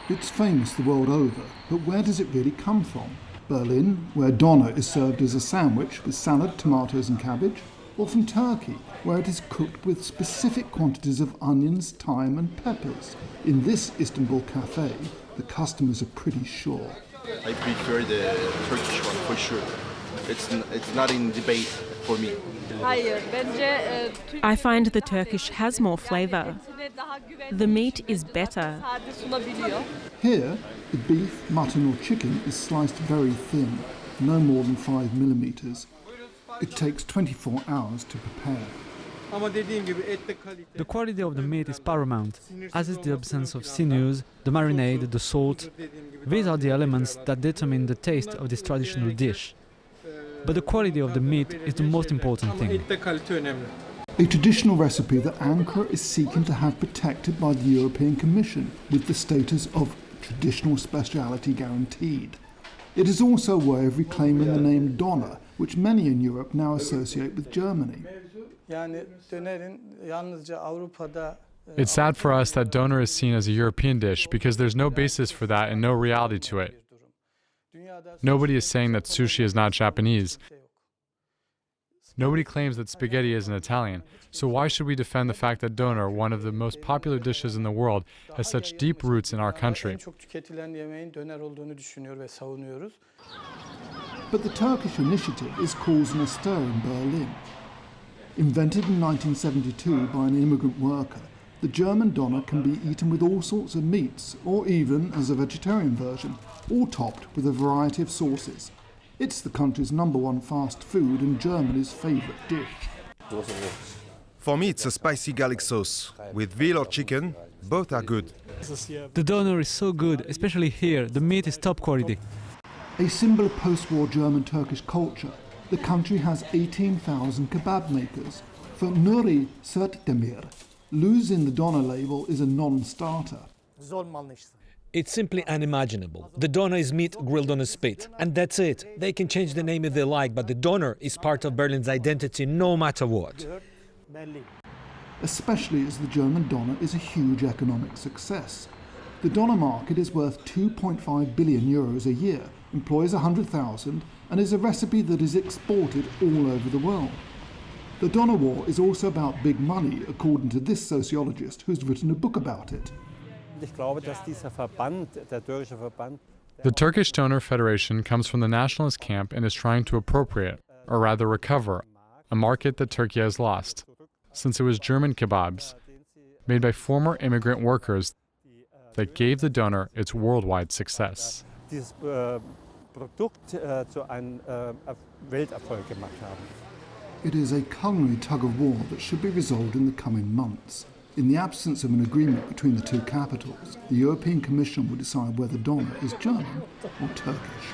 It's famous the world over, but where does it really come from? Berlin, where doner is served as a sandwich with salad, tomatoes and cabbage? Or from Turkey, where it is cooked with specific quantities of onions, thyme and peppers? In this Istanbul cafe, the customers are pretty sure. I prefer the Turkish one for sure. It's not in debate for me. I find the Turkish has more flavour. The meat is better. Here, the beef, mutton or chicken is sliced very thin, no more than 5 millimetres. It takes 24 hours to prepare. The quality of the meat is paramount, as is the absence of sinews, the marinade, the salt. These are the elements that determine the taste of this traditional dish. But the quality of the meat is the most important thing. A traditional recipe that Ankara is seeking to have protected by the European Commission with the status of traditional speciality guaranteed. It is also a way of reclaiming the name doner, which many in Europe now associate with Germany. It's sad for us that doner is seen as a European dish because there's no basis for that and no reality to it. Nobody is saying that sushi is not Japanese. Nobody claims that spaghetti isn't Italian. So why should we defend the fact that doner, one of the most popular dishes in the world, has such deep roots in our country? But the Turkish initiative is causing a stir in Berlin. Invented in 1972 by an immigrant worker, the German doner can be eaten with all sorts of meats, or even as a vegetarian version, all topped with a variety of sauces. It's the country's #1 fast food and Germany's favourite dish. For me, it's a spicy garlic sauce. With veal or chicken, both are good. The doner is so good, especially here. The meat is top quality. A symbol of post-war German-Turkish culture, the country has 18,000 kebab makers. For Nuri Sertdemir, losing the doner label is a non-starter. It's simply unimaginable. The doner is meat grilled on a spit, and that's it. They can change the name if they like, but the doner is part of Berlin's identity no matter what. Especially as the German doner is a huge economic success. The doner market is worth 2.5 billion euros a year, employs 100,000, and is a recipe that is exported all over the world. The doner war is also about big money, according to this sociologist who's written a book about it. The Turkish Doner Federation comes from the nationalist camp and is trying to appropriate, or rather recover, a market that Turkey has lost, since it was German kebabs, made by former immigrant workers, that gave the doner its worldwide success. It is a culinary tug-of-war that should be resolved in the coming months. In the absence of an agreement between the two capitals, the European Commission will decide whether doner is German or Turkish.